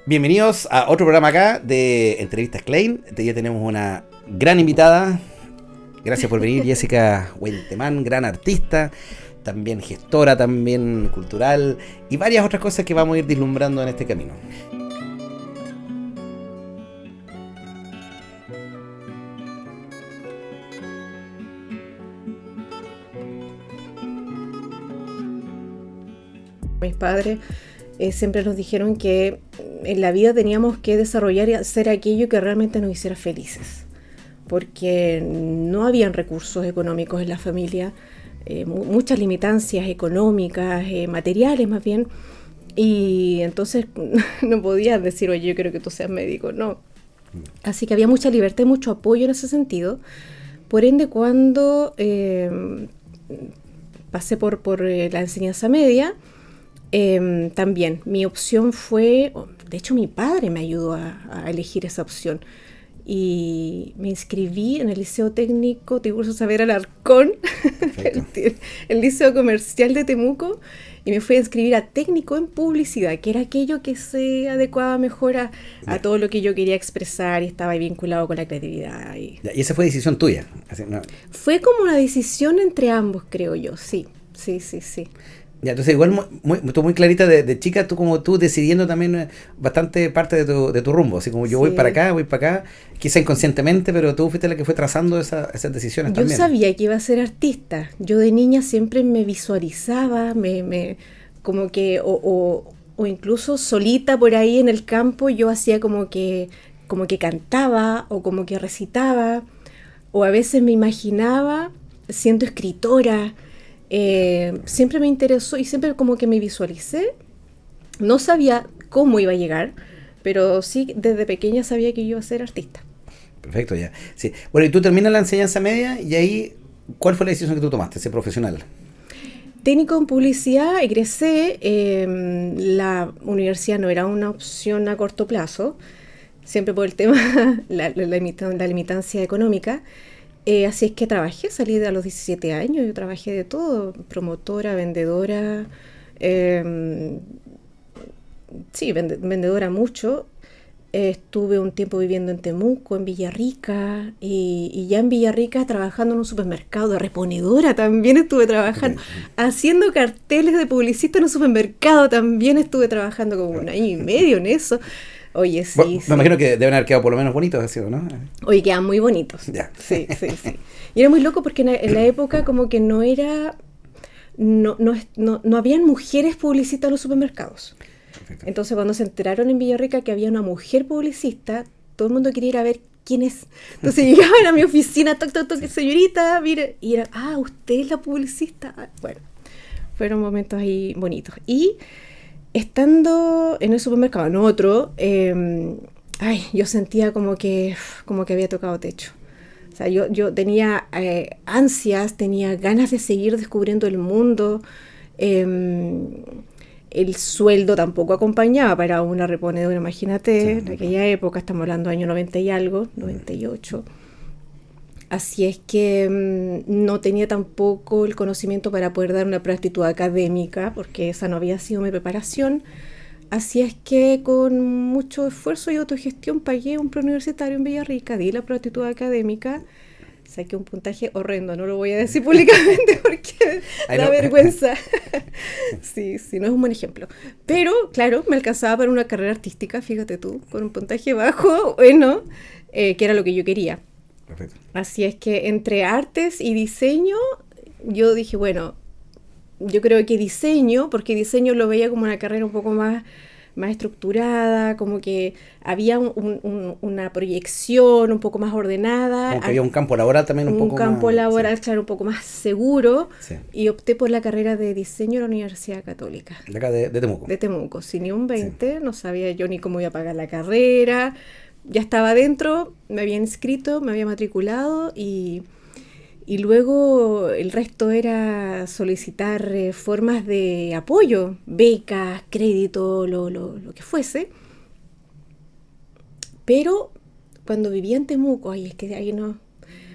Bienvenidos a otro programa acá de Entrevistas Klein. Este día tenemos una gran invitada. Gracias por venir, Jessica Huentemán, gran artista, también gestora, también cultural y varias otras cosas que vamos a ir vislumbrando en este camino. Mis padres siempre nos dijeron que en la vida teníamos que desarrollar y hacer aquello que realmente nos hiciera felices, porque no habían recursos económicos en la familia, muchas limitancias económicas, materiales más bien, y entonces no podías decir, oye, yo quiero que tú seas médico, no. Así que había mucha libertad y mucho apoyo en ese sentido. Por ende, cuando pasé por la enseñanza media, también mi opción fue, de hecho mi padre me ayudó a elegir esa opción y me inscribí en el Liceo Técnico Tiburcio Saavedra Alarcón, el Liceo Comercial de Temuco, y me fui a inscribir a técnico en publicidad, que era aquello que se adecuaba mejor a todo lo que yo quería expresar y estaba vinculado con la creatividad. Y esa fue decisión tuya. Así, ¿no? Fue como una decisión entre ambos, creo yo, sí. Ya, entonces igual tú muy clarita de chica, tú decidiendo también bastante parte de tu rumbo, así como yo voy para acá, quizá inconscientemente, pero tú fuiste la que fue trazando esas decisiones también. Yo sabía que iba a ser artista, yo de niña siempre me visualizaba, como que, o incluso solita por ahí en el campo, yo hacía como que cantaba, o como que recitaba, o a veces me imaginaba siendo escritora. Siempre me interesó y siempre como que me visualicé. No sabía cómo iba a llegar, pero sí desde pequeña sabía que yo iba a ser artista. Perfecto, ya. Sí. Bueno, y tú terminas la enseñanza media y ahí, ¿cuál fue la decisión que tú tomaste, ser profesional? Técnico en publicidad, egresé. La universidad no era una opción a corto plazo, siempre por el tema, la limitancia económica. Así es que salí a los 17 años, yo trabajé de todo, promotora, vendedora, vendedora mucho. Estuve un tiempo viviendo en Temuco, en Villarrica, y ya en Villarrica trabajando en un supermercado, de reponedora también estuve trabajando, haciendo carteles de publicista en un supermercado también estuve trabajando como un año y medio en eso. Oye, sí, bueno, me imagino que deben haber quedado por lo menos bonitos, así, ¿no? Oye, quedan muy bonitos. Ya. Sí. Y era muy loco porque en la época como que no habían mujeres publicistas en los supermercados. Perfecto. Entonces cuando se enteraron en Villarrica que había una mujer publicista, todo el mundo quería ir a ver quién es. Entonces llegaban a mi oficina, toc, señorita, mire, y era, usted es la publicista. Bueno, fueron momentos ahí bonitos. Y estando en el supermercado, en otro, yo sentía como que había tocado techo. O sea, yo tenía ansias, tenía ganas de seguir descubriendo el mundo. El sueldo tampoco acompañaba para una reponedora, imagínate, en aquella época, estamos hablando del año 90 y algo, 98. Así es que no tenía tampoco el conocimiento para poder dar una prueba de actitud académica, porque esa no había sido mi preparación. Así es que con mucho esfuerzo y autogestión pagué un preuniversitario en Villarrica, di la prueba de actitud académica, saqué un puntaje horrendo, no lo voy a decir públicamente porque da vergüenza. Sí, no es un buen ejemplo. Pero, claro, me alcanzaba para una carrera artística, fíjate tú, con un puntaje bajo, bueno, que era lo que yo quería. Perfecto. Así es que entre artes y diseño, yo dije, bueno, yo creo que diseño, porque diseño lo veía como una carrera un poco más estructurada, como que había una proyección un poco más ordenada. Como que había un campo laboral también un poco más... Un campo laboral, sí, claro, un poco más seguro. Sí. Y opté por la carrera de diseño en la Universidad Católica. De acá de Temuco. De Temuco, sin ni un 20, sí. No sabía yo ni cómo iba a pagar la carrera. Ya estaba dentro, me había inscrito, me había matriculado y luego el resto era solicitar formas de apoyo, becas, crédito, lo que fuese. Pero cuando vivía en Temuco,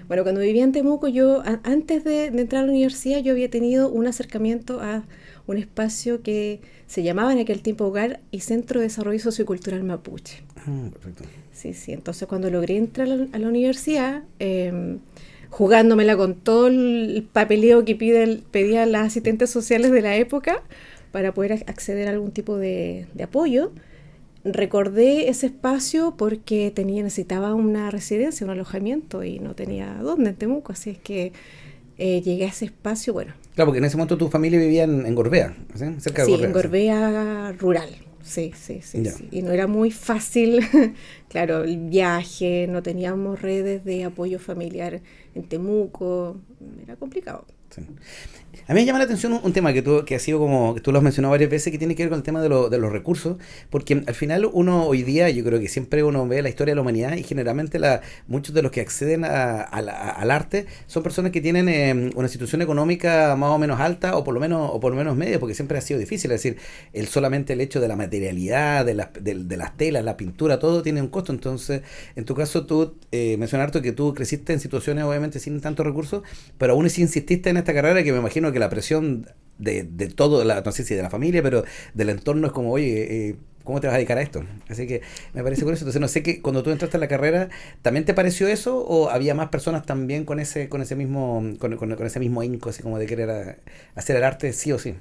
cuando vivía en Temuco, yo antes de entrar a la universidad, yo había tenido un acercamiento a un espacio que se llamaba en aquel tiempo Hogar y Centro de Desarrollo Sociocultural Mapuche. Perfecto. Sí, sí. Entonces cuando logré entrar a la universidad, jugándomela con todo el papeleo que pedían las asistentes sociales de la época para poder acceder a algún tipo de apoyo, recordé ese espacio porque necesitaba una residencia, un alojamiento y no tenía dónde en Temuco, así es que llegué a ese espacio, bueno. Claro, porque en ese momento tu familia vivía en Gorbea, ¿sí? Cerca de Gorbea. Sí, en Gorbea rural, sí. Ya. Y no era muy fácil, claro, el viaje, no teníamos redes de apoyo familiar en Temuco, era complicado. Sí. A mí me llama la atención un tema que ha sido como, que tú lo has mencionado varias veces, que tiene que ver con el tema de los recursos, porque al final uno hoy día, yo creo que siempre uno ve la historia de la humanidad y generalmente muchos de los que acceden al arte son personas que tienen una situación económica más o menos alta o por lo menos media, porque siempre ha sido difícil, es decir, solamente el hecho de la materialidad, de las telas, la pintura, todo tiene un costo. Entonces, en tu caso tú mencionaste que tú creciste en situaciones obviamente sin tantos recursos, pero aún así insististe en esta carrera, que me imagino que la presión de todo, no sé si de la familia, pero del entorno es como, oye, ¿cómo te vas a dedicar a esto? Así que me parece curioso. Entonces no sé, que cuando tú entraste en la carrera, ¿también te pareció eso o había más personas también con ese mismo ahínco, así como de querer hacer el arte sí o sí?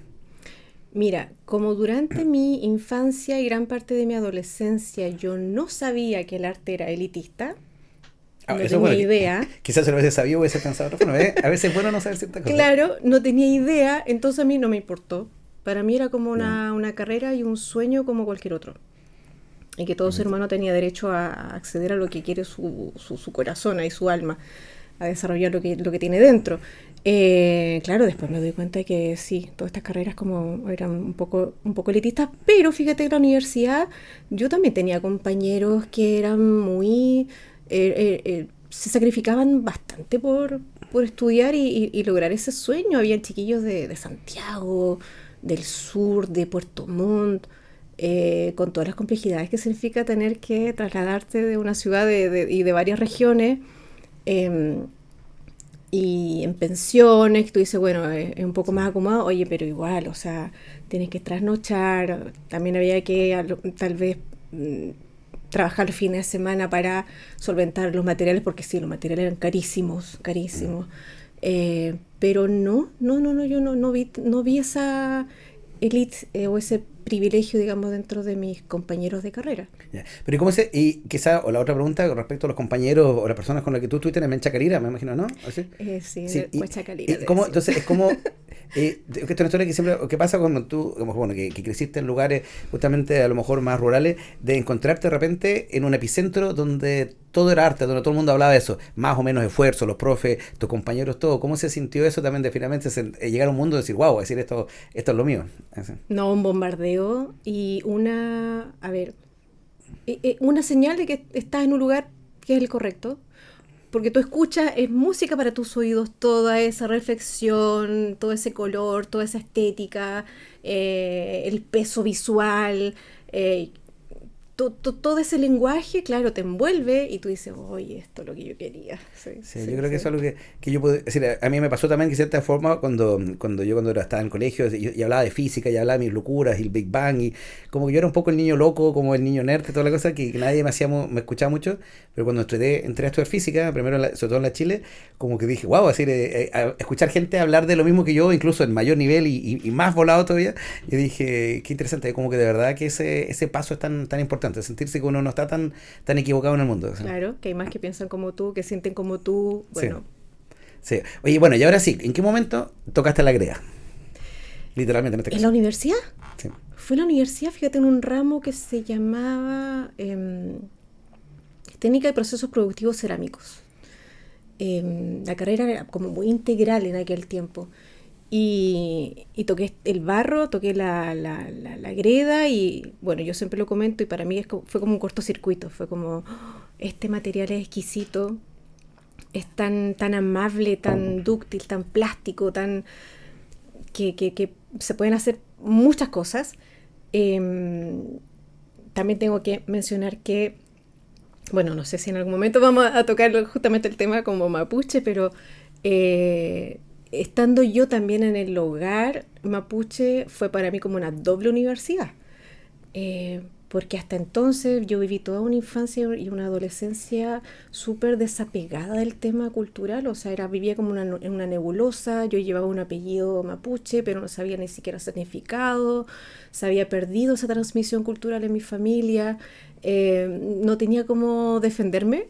Mira, como durante mi infancia y gran parte de mi adolescencia yo no sabía que el arte era elitista, no Eso tenía bueno, idea. quizás se lo hubiese sabido, hubiese pensado otra forma. A veces es bueno no saber ciertas cosas. Claro, no tenía idea, entonces a mí no me importó. Para mí era como Ya. una carrera y un sueño como cualquier otro. Y que todo ser humano tenía derecho a acceder a lo que quiere su corazón y su alma, a desarrollar lo que tiene dentro. Claro, después me doy cuenta de que sí, todas estas carreras como eran un poco elitistas, pero fíjate, en la universidad yo también tenía compañeros que eran muy... se sacrificaban bastante por estudiar y lograr ese sueño. Habían chiquillos de Santiago, del sur, de Puerto Montt, con todas las complejidades que significa tener que trasladarte de una ciudad y de varias regiones, y en pensiones, tú dices, bueno, es un poco más acomodado, oye, pero igual, o sea, tienes que trasnochar, también había que tal vez trabajar los fines de semana para solventar los materiales, porque sí, los materiales eran carísimos. Pero yo no vi esa elite o ese privilegio, digamos, dentro de mis compañeros de carrera. Ya. Pero ¿y cómo y quizá, o la otra pregunta con respecto a los compañeros o las personas con las que tú estuviste en Mencha Carira, me imagino, ¿no? ¿Así? Sí, Sí, de Huachacalira. entonces es como que esto es una historia que siempre, ¿qué pasa cuando tú, como, bueno, que creciste en lugares justamente a lo mejor más rurales, de encontrarte de repente en un epicentro donde todo era arte, donde todo el mundo hablaba de eso, más o menos esfuerzo, los profes, tus compañeros, todo? ¿Cómo se sintió eso también de finalmente llegar a un mundo y decir, wow, decir esto es lo mío? Así. No, un bombardeo y una señal de que estás en un lugar que es el correcto. Porque tú escuchas, es música para tus oídos, toda esa reflexión, todo ese color, toda esa estética, el peso visual, todo ese lenguaje, claro, te envuelve y tú dices, oye, esto es lo que yo quería. Sí, yo creo que eso es algo que yo puedo decir. A mí me pasó también que de cierta forma cuando estaba en el colegio y hablaba de física y hablaba de mis locuras y el Big Bang, y como que yo era un poco el niño loco, como el niño nerd y toda la cosa, que nadie me escuchaba mucho, pero cuando entré a estudiar física, primero sobre todo en la Chile, como que dije, wow, escuchar gente hablar de lo mismo que yo, incluso en mayor nivel y más volado todavía, y dije, qué interesante, como que de verdad que ese paso es tan importante, sentirse que uno no está tan equivocado en el mundo. ¿Sí? Claro, que hay más que piensan como tú, que sienten como tú, bueno. Sí. Oye, bueno, y ahora sí, ¿en qué momento tocaste la grega? Literalmente en este caso. ¿En la universidad? Sí. Fue en la universidad, fíjate, en un ramo que se llamaba Técnica de Procesos Productivos Cerámicos. La carrera era como muy integral en aquel tiempo. Y toqué el barro, toqué la greda y bueno, yo siempre lo comento y para mí fue como un cortocircuito, fue como, este material es exquisito, es tan amable, tan dúctil, tan plástico, que se pueden hacer muchas cosas. También tengo que mencionar que, bueno, no sé si en algún momento vamos a tocar justamente el tema como mapuche, pero estando yo también en el hogar mapuche, fue para mí como una doble universidad. Porque hasta entonces yo viví toda una infancia y una adolescencia súper desapegada del tema cultural, o sea, vivía como en una nebulosa. Yo llevaba un apellido mapuche, pero no sabía ni siquiera significado, se había perdido esa transmisión cultural en mi familia, no tenía cómo defenderme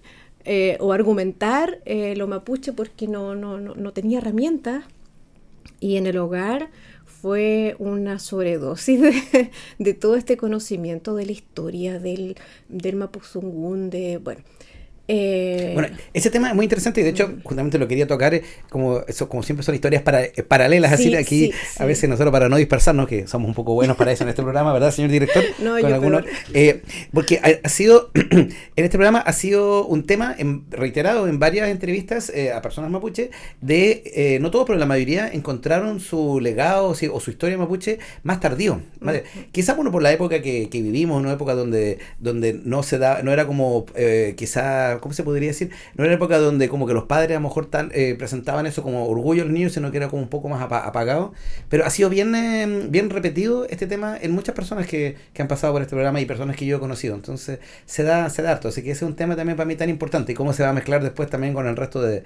o argumentar lo mapuche porque no tenía herramientas, y en el hogar fue una sobredosis de todo este conocimiento de la historia del Mapuzungún, Bueno, ese tema es muy interesante y de hecho justamente lo quería tocar, como siempre son historias paralelas, sí, así de aquí sí. a veces nosotros, para no dispersarnos, que somos un poco buenos para eso en este programa, ¿verdad, señor director? No, con yo algunos, porque ha sido en este programa ha sido un tema reiterado en varias entrevistas a personas mapuche no todos, pero la mayoría encontraron su legado o su historia mapuche más tardío, ¿vale? Quizás por la época que vivimos, una época donde no se da, no era como quizá, ¿cómo se podría decir? No era una época donde como que los padres a lo mejor presentaban eso como orgullo a los niños, sino que era como un poco más apagado. Pero ha sido bien repetido este tema en muchas personas que han pasado por este programa y personas que yo he conocido. Entonces se da harto. Así que ese es un tema también para mí tan importante y cómo se va a mezclar después también con el resto de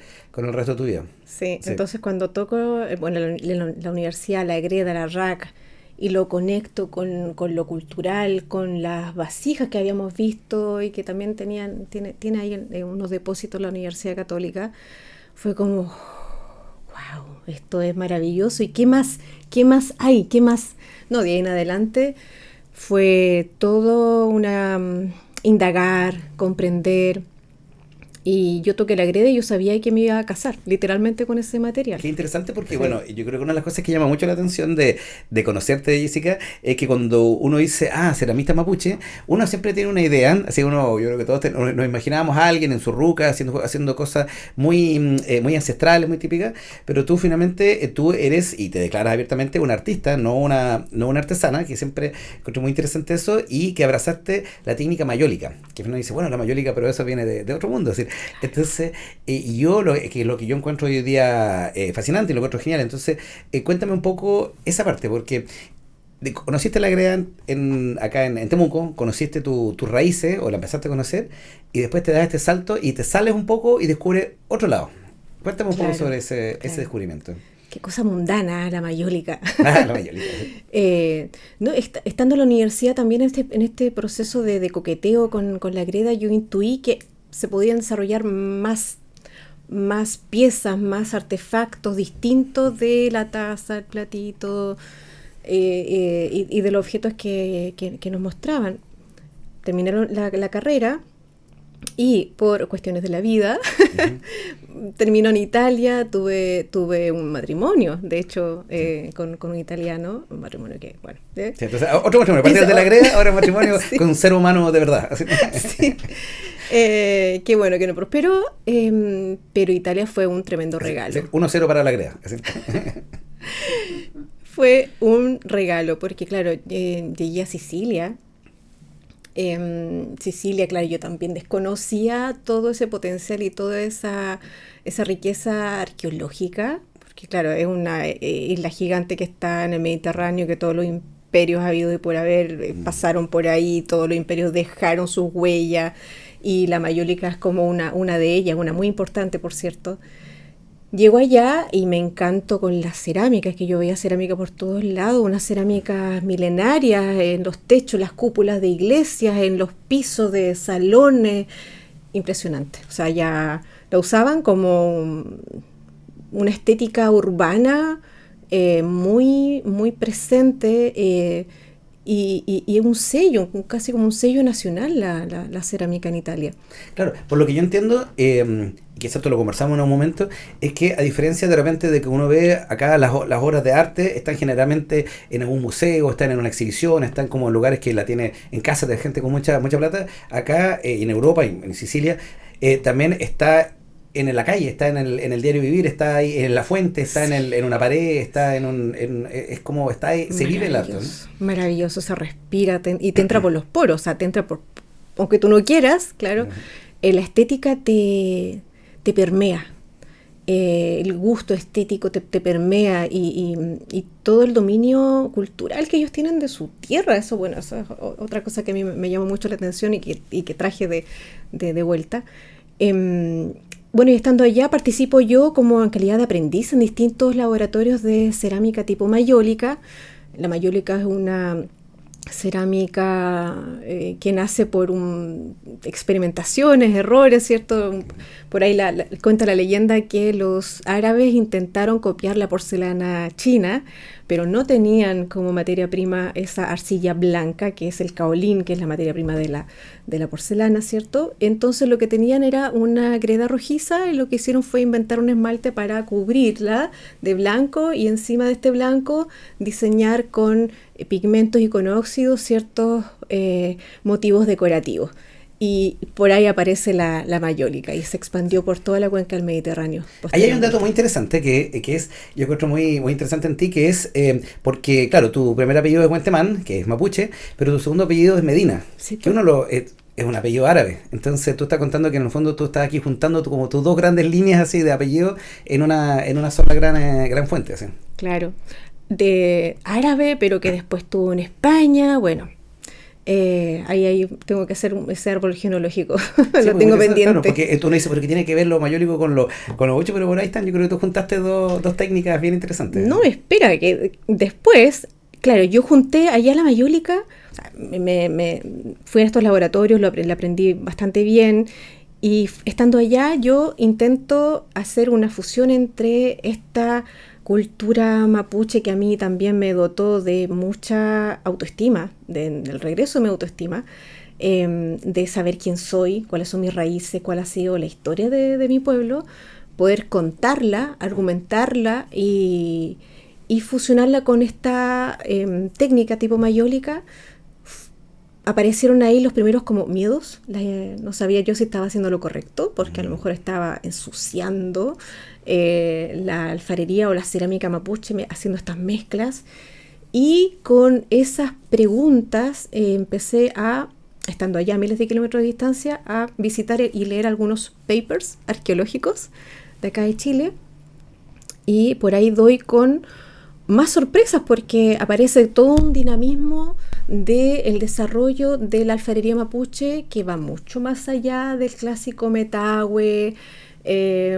tu vida. Sí. Entonces cuando toco la universidad, la Greda, la RAC, y lo conecto con lo cultural, con las vasijas que habíamos visto y que también tiene ahí unos depósitos en la Universidad Católica, fue como, wow, esto es maravilloso. ¿Y qué más hay? ¿Qué más? No, de ahí en adelante fue todo indagar, comprender. Y yo toqué la Greda y yo sabía que me iba a casar, literalmente, con ese material. Qué interesante porque, Sí. bueno, yo creo que una de las cosas que llama mucho la atención de conocerte, Jessica, es que cuando uno dice, ceramista mapuche, uno siempre tiene una idea, así yo creo que todos nos imaginábamos a alguien en su ruca haciendo cosas muy ancestrales, muy típicas, pero tú finalmente, tú eres, y te declaras abiertamente, una artista, no una artesana, que siempre encontré muy interesante eso, y que abrazaste la técnica mayólica, que uno dice, bueno, la mayólica, pero eso viene de otro mundo, es decir, entonces, y yo lo que yo encuentro hoy día fascinante y lo encuentro genial. Entonces, cuéntame un poco esa parte, porque conociste la Greda acá en Temuco, conociste tus raíces o la empezaste a conocer y después te das este salto y te sales un poco y descubres otro lado. Cuéntame un poco sobre ese descubrimiento. Qué cosa mundana la mayólica. La mayólica. Estando en la universidad también en este proceso de coqueteo con la Greda, yo intuí que se podían desarrollar más piezas, más artefactos distintos de la taza, el platito y de los objetos que nos mostraban. Terminé la carrera y por cuestiones de la vida termino en Italia, tuve un matrimonio, de hecho, con un italiano, un matrimonio que, bueno. Sí, entonces, otro matrimonio, a partir de la Greda, ahora matrimonio sí. Con un ser humano de verdad. Sí. Qué bueno que no prosperó, pero Italia fue un tremendo regalo. 1-0 para la Greda. Fue un regalo, porque claro, llegué a Sicilia. Sicilia, claro, yo también desconocía todo ese potencial y toda esa riqueza arqueológica, porque claro, es una isla gigante que está en el Mediterráneo, que todos los imperios habidos y por haber pasaron por ahí, todos los imperios dejaron sus huellas, y la mayólica es como una de ellas, una muy importante, por cierto. Llego allá y me encanto con las cerámicas, que yo veía cerámica por todos lados, unas cerámicas milenarias en los techos, las cúpulas de iglesias, en los pisos de salones, impresionante. O sea, ya la usaban como una estética urbana muy, muy presente, y un sello, casi como un sello nacional la cerámica en Italia. Claro, por lo que yo entiendo, quizás esto lo conversamos en un momento, es que a diferencia de repente de que uno ve acá las obras de arte, están generalmente en algún museo, están en una exhibición, están como en lugares que la tiene en casa de gente con mucha plata, acá en Europa y en Sicilia también está en la calle, está en el diario vivir, está ahí en la fuente, está en una pared, está es como está ahí, se vive el arte, ¿no? Maravilloso, se respira y te entra por los poros, o sea, te entra aunque tú no quieras, claro, la estética te permea. el gusto estético te permea y todo el dominio cultural que ellos tienen de su tierra. Eso, bueno, eso es otra cosa que a mí me llamó mucho la atención y que traje de vuelta. Bueno, y estando allá participo yo como en calidad de aprendiz en distintos laboratorios de cerámica tipo mayólica. La mayólica es una cerámica que nace por experimentaciones, errores, ¿cierto? Por ahí cuenta la leyenda que los árabes intentaron copiar la porcelana china, pero no tenían como materia prima esa arcilla blanca, que es el caolín, que es la materia prima de la porcelana, ¿cierto? Entonces lo que tenían era una greda rojiza y lo que hicieron fue inventar un esmalte para cubrirla de blanco y encima de este blanco diseñar con pigmentos y con óxidos ciertos motivos decorativos. Y por ahí aparece la mayólica y se expandió por toda la cuenca del Mediterráneo. Ahí hay un dato muy interesante que es, yo encuentro muy, muy interesante en ti, que es porque, claro, tu primer apellido es Huentemán, que es mapuche, pero tu segundo apellido es Medina, sí, que es un apellido árabe. Entonces tú estás contando que en el fondo tú estás aquí juntando como tus dos grandes líneas así de apellido en una sola gran fuente. Así. Claro, de árabe, pero que después estuvo en España, bueno. Ahí tengo que hacer ese árbol genealógico, Sí, lo tengo pendiente. Claro, porque tú no dices, pero que tiene que ver lo mayólico con lo ocho, pero por ahí están, yo creo que tú juntaste dos técnicas bien interesantes. No, espera, que después, claro, yo junté allá la mayólica, o sea, me fui a estos laboratorios, la aprendí bastante bien, y estando allá yo intento hacer una fusión entre esta cultura mapuche que a mí también me dotó de mucha autoestima, del regreso de mi autoestima, de saber quién soy, cuáles son mis raíces, cuál ha sido la historia de mi pueblo, poder contarla, argumentarla y fusionarla con esta técnica tipo mayólica. Aparecieron ahí los primeros como miedos, no sabía yo si estaba haciendo lo correcto, porque a lo mejor estaba ensuciando la alfarería o la cerámica mapuche haciendo estas mezclas. Y con esas preguntas empecé estando allá a miles de kilómetros de distancia, a visitar y leer algunos papers arqueológicos de acá de Chile. Y por ahí doy con más sorpresas porque aparece todo un dinamismo del desarrollo de la alfarería mapuche que va mucho más allá del clásico metahue,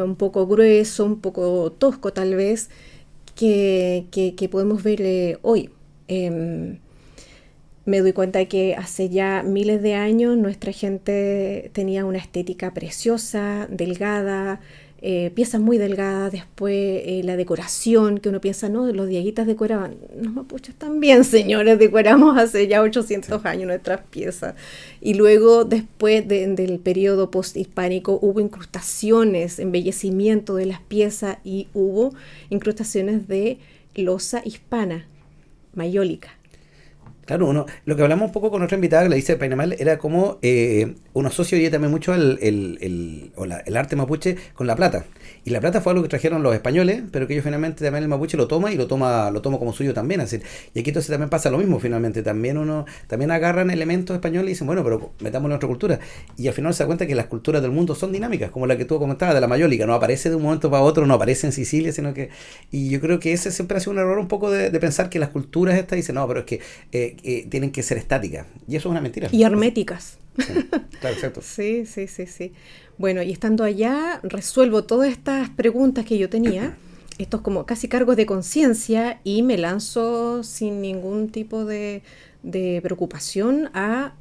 un poco grueso, un poco tosco tal vez, que podemos ver hoy. Me doy cuenta que hace ya miles de años nuestra gente tenía una estética preciosa, delgada, piezas muy delgadas, después la decoración, que uno piensa, no, los dieguitas decoraban, los mapuches también, señores, decoramos hace ya 800 años nuestras piezas. Y luego, después del periodo posthispánico, hubo incrustaciones, embellecimiento de las piezas y hubo incrustaciones de loza hispana, mayólica. Claro, lo que hablamos un poco con otra invitada que le dice Painamal era como uno asocia hoy también mucho el arte mapuche con la plata. Y la plata fue algo que trajeron los españoles, pero que ellos finalmente también el mapuche lo toma y lo toma como suyo también. Así. Y aquí entonces también pasa lo mismo finalmente. También agarran elementos españoles y dicen, bueno, pero metámoslo en nuestra cultura. Y al final se da cuenta que las culturas del mundo son dinámicas, como la que tú comentabas de la mayólica. No aparece de un momento para otro, no aparece en Sicilia, sino que... Y yo creo que ese siempre ha sido un error un poco de pensar que las culturas estas dicen, no, pero es que tienen que ser estáticas. Y eso es una mentira. Y herméticas. Sí, claro, exacto. Sí. Bueno, y estando allá, resuelvo todas estas preguntas que yo tenía, estos como casi cargos de conciencia, y me lanzo sin ningún tipo de preocupación a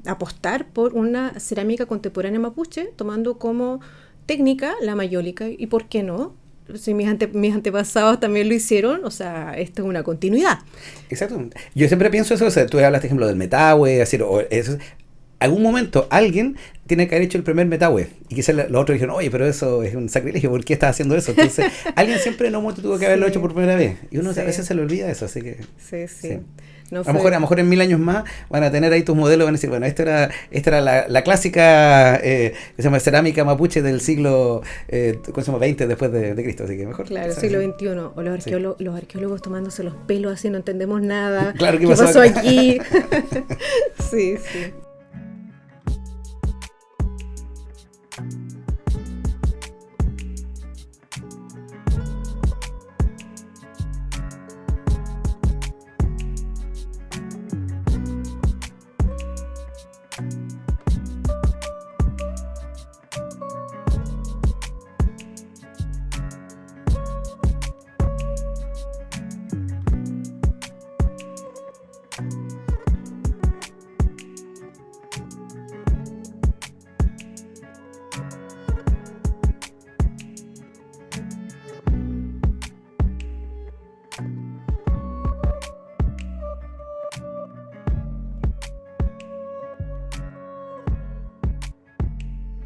apostar por una cerámica contemporánea mapuche, tomando como técnica la mayólica. ¿Y por qué no? Si mis antepasados también lo hicieron, o sea, esto es una continuidad. Exacto. Yo siempre pienso eso, o sea, tú hablaste, ejemplo, del metahue, algún momento alguien tiene que haber hecho el primer metahue, y quizás los otros dijeron, oye, pero eso es un sacrilegio, ¿por qué estás haciendo eso? Entonces, alguien siempre en un momento tuvo que haberlo hecho por primera vez, y uno a veces se le olvida eso, así que... Sí. No a lo mejor en 1000 años más van a tener ahí tus modelos, van a decir, bueno, esta era la clásica que se llama cerámica mapuche del siglo XX después de Cristo, así que mejor. Claro, siglo XXI, o los arqueólogos tomándose los pelos así, no entendemos nada. Claro, ¿qué pasó aquí? Sí.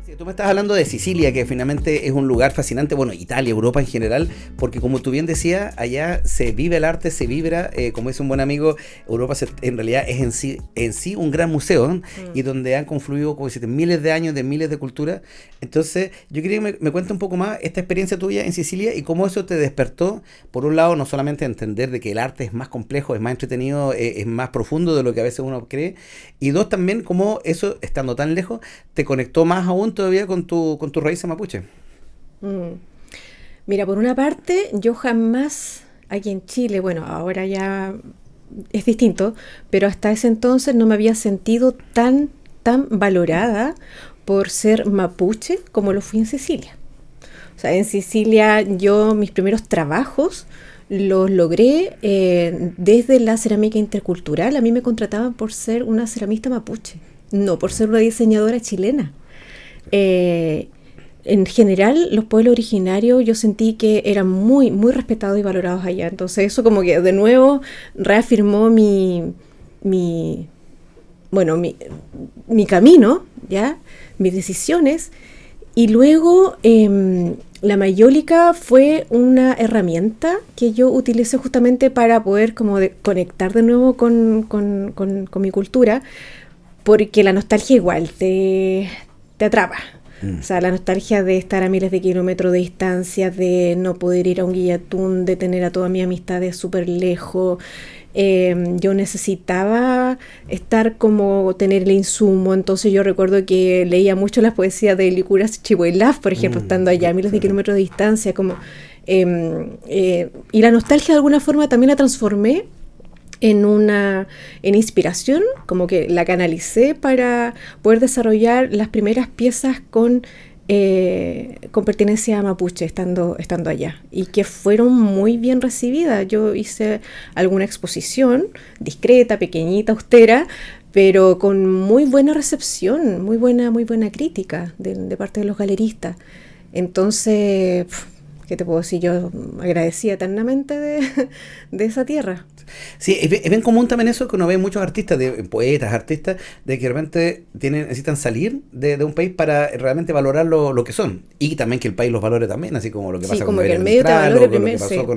Sí, tú me estás hablando de Sicilia, que finalmente es un lugar fascinante, bueno, Italia, Europa en general, porque como tú bien decías, allá se vive el arte, se vibra, como dice un buen amigo, Europa en realidad es en sí un gran museo, ¿eh? Y donde han confluido, como deciste, miles de años de miles de culturas. Entonces, yo quería que me cuentes un poco más esta experiencia tuya en Sicilia y cómo eso te despertó, por un lado, no solamente entender de que el arte es más complejo, es más entretenido, es más profundo de lo que a veces uno cree, y dos, también cómo eso, estando tan lejos, te conectó más aún todavía con tu raíz mapuche. Mm. Mira, por una parte, yo jamás aquí en Chile, bueno, ahora ya es distinto, pero hasta ese entonces no me había sentido tan valorada por ser mapuche como lo fui en Sicilia. O sea, en Sicilia yo mis primeros trabajos los logré desde la cerámica intercultural. A mí me contrataban por ser una ceramista mapuche, no por ser una diseñadora chilena. En general, los pueblos originarios yo sentí que eran muy respetados y valorados allá. Entonces eso como que de nuevo reafirmó mi, bueno, mi camino, ¿ya? Mis decisiones. Y luego la mayólica fue una herramienta que yo utilicé justamente para poder como conectar de nuevo con mi cultura, porque la nostalgia igual te atrapa. O sea, la nostalgia de estar a miles de kilómetros de distancia, de no poder ir a un guillatún, de tener a todas mis amistades súper lejos. Yo necesitaba estar como tener el insumo, entonces yo recuerdo que leía mucho las poesías de Licuras Chihuahilaf, por ejemplo, estando allá a miles de kilómetros de distancia, como, y la nostalgia de alguna forma también la transformé en inspiración, como que la canalicé para poder desarrollar las primeras piezas con pertenencia a mapuche estando allá, y que fueron muy bien recibidas. Yo hice alguna exposición discreta, pequeñita, austera, pero con muy buena recepción, muy buena crítica de parte de los galeristas. Entonces, ¿qué te puedo decir? Yo agradecía eternamente de esa tierra. Sí, es bien común también eso que uno ve muchos artistas, poetas, artistas, de que de repente necesitan salir de un país para realmente valorar lo que son. Y también que el país los valore también, así como lo que pasa con Gabriel Mistral o con lo que pasó